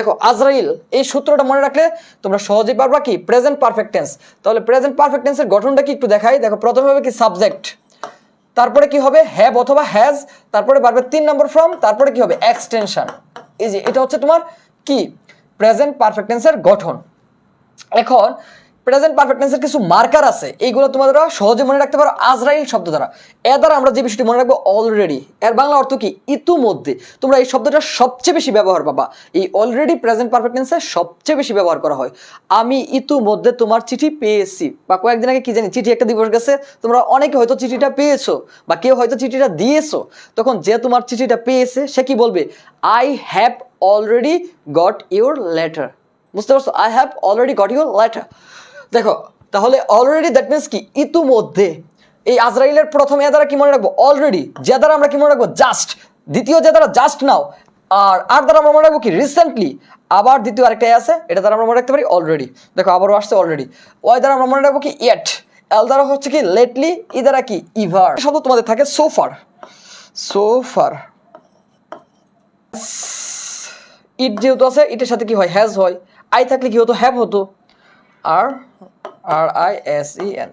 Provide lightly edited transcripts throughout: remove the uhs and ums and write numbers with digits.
দেখো আজরাইল এই সূত্রটা মনে রাখলে তোমরা সহজেই পারবা কি প্রেজেন্ট পারফেক্ট টেন্স। তাহলে প্রেজেন্ট পারফেক্ট টেন্সের গঠনটা কি একটু দেখাই। দেখো প্রথমে হবে কি সাবজেক্ট, তারপরে কি হবে হ্যাভ অথবা হ্যাজ, তারপরে বারবার 3 নম্বর ফর্ম, তারপরে কি হবে এক্সটেনশন। এই যে এটা হচ্ছে তোমার কি প্রেজেন্ট পারফেক্ট টেন্সের গঠন। এখন প্রেজেন্ট পারফেক্ট টেন্সের কিছু মার্কার আছে, এইগুলো তোমরা সহজে মনে রাখতে পারো আজরাইল শব্দ দ্বারা। এর দ্বারা আমরা যে বিষয়টি মনে রাখবো অলরেডি, এর বাংলা অর্থ কি ইতিমধ্যে। তোমরা এই শব্দটা সবচেয়ে বেশি ব্যবহার পাবা, এই অলরেডি প্রেজেন্ট পারফেক্ট টেন্সে সবচেয়ে বেশি ব্যবহার করা হয়। আমি ইতিমধ্যে তোমার চিঠি পেয়েছি, বা কয়েকদিন আগে কি জানি চিঠি একটা দিবস গেছে, তোমরা অনেকে হয়তো চিঠিটা পেয়েছো বা কেউ হয়তো চিঠিটা দিয়েছো। তখন যে তোমার চিঠিটা পেয়েছে সে কি বলবে, I have already got your letter. বুঝতে পারছো, I have already got your letter. দেখো তাহলে অলরেডি দ্যাট মিনস কি ইতিমধ্যে। এই আজরাইলের প্রথম এ দ্বারা কি মনে রাখবো অলরেডি, যে দ্বারা আমরা কি মনে রাখবো জাস্ট, দ্বিতীয় যে দ্বারা জাস্ট নাও, আর দ্বারা আমরা মনে রাখবো কি রিসেন্টলি, আবার দ্বিতীয় আরেকটা আছে এটা দ্বারা আমরা মনে রাখতে পারি অলরেডি। দেখো আবারও আসছে অলরেডি। ওই দ্বারা আমরা মনে রাখবো কি ইয়েট, এল দ্বারা হচ্ছে কি লেটলি, ই দ্বারা কি ইভার। শব্দ তোমাদের থাকে সোফার, সোফার। ইট যেহেতু আছে ইটের সাথে কি হয় হ্যাজ হয়, আই থাকলে কি হতো হ্যাভ হতো, আর আর আই এস ই এন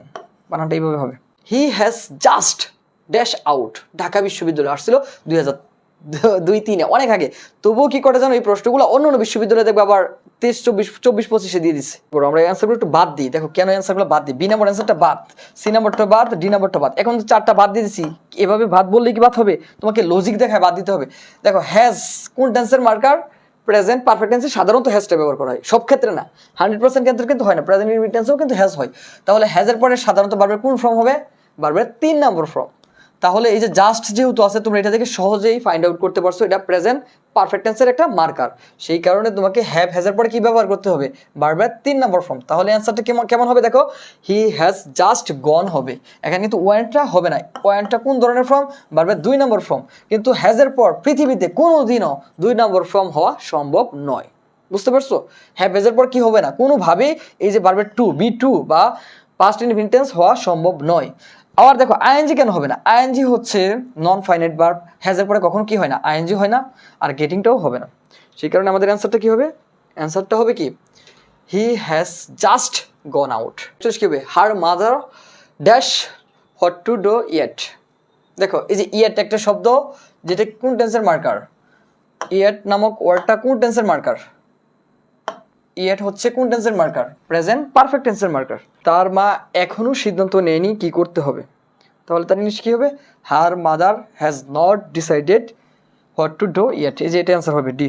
বানানটা এইভাবে হবে। He has just dash out. Dhaka বিশ্ববিদ্যালয় আসছিল 2002-03 অনেক আগে। তবুও কি করে জানো এই প্রশ্নগুলো অন্য অন্য বিশ্ববিদ্যালয়ে দেখবে আবার 23-24-24-25 দিয়ে দিচ্ছে। আমরা এই অ্যান্সারগুলো একটু বাদ দিই। দেখো কেন অ্যান্সারগুলো বাদ দিই, বি নাম্বার অ্যান্সারটা বাদ, সি নাম্বারটা বাদ, ডি নাম্বারটা বাদ। এখন তো 4টা বাদ দিয়ে দিচ্ছি, এভাবে বাদ বললে কি বাদ হবে, তোমাকে লজিক দেখায় বাদ দিতে হবে। দেখো হ্যাজ কোন টেন্সের মার্কার, প্রেজেন্ট পারফেক্ট টেন্সে সাধারণত হ্যাজটা ব্যবহার করা হয়, সব ক্ষেত্রে না, 100% ক্ষেত্রে কিন্তু হয় না, প্রেজেন্ট ইনডিফিনিট টেন্সেও কিন্তু হ্যাজ হয়। তাহলে হ্যাজের পরে সাধারণত বারবার কোন ফর্ম হবে, বারবার 3 নম্বর ফর্ম। তাহলে এই যে জাস্ট যেহেতু আছে তোমরা এটা থেকে সহজেই ফাইন্ড আউট করতে পারছো এটা প্রেজেন্ট পারফেক্ট টেন্সের একটা মার্কার। সেই কারণে তোমাকে হ্যাভ হ্যাজের পরে কি ব্যবহার করতে হবে, বারবার 3 নম্বর ফর্ম। তাহলে অ্যান্সারটা কেমন হবে দেখো, হি হ্যাজ জাস্ট গন হবে। এখানে কিন্তু ওয়েন্টটা হবে না, ওয়েন্টটা কোন ধরনের ফর্ম, বারবার 2 নম্বর ফর্ম। কিন্তু হ্যাজের পর পৃথিবীতে কোনোদিনও 2 নম্বর ফর্ম হওয়া সম্ভব নয়। বুঝতে পারছো, হ্যাভ হ্যাজের পর কি হবে না কোনোভাবেই এই যে বারবার টু বি টু বা পাস্ট ইনডিফিনিট টেন্স হওয়া সম্ভব নয়। আবার দেখো আইএনজি কেন হবে না, আইএনজি হচ্ছে নন ফাইনাইট ভার্ব, হ্যাজের পরে কখনো কি হয় না আইএনজি হয় না, আর গেটিংটাও হবে না। সেই কারণে আমাদের অ্যান্সারটা কি হবে, অ্যান্সারটা হবে কি he has just gone out. কি হবে, her mother dash what to do yet. দেখো এই যে ইয়েট একটা শব্দ যেটা কোন টেন্সের মার্কার, ইয়েট নামক ওয়ার্ডটা কোন টেন্সের মার্কার, ইয়েট হচ্ছে কোন টেন্সের মার্কার, প্রেজেন্ট পারফেক্ট টেন্সের মার্কার। তার মা এখনো সিদ্ধান্ত নেয়নি কি করতে হবে, তাহলে তার ইংলিশ কি হবে, her mother has not decided what to do yet. এই যে এটা অ্যান্সার হবে ডি।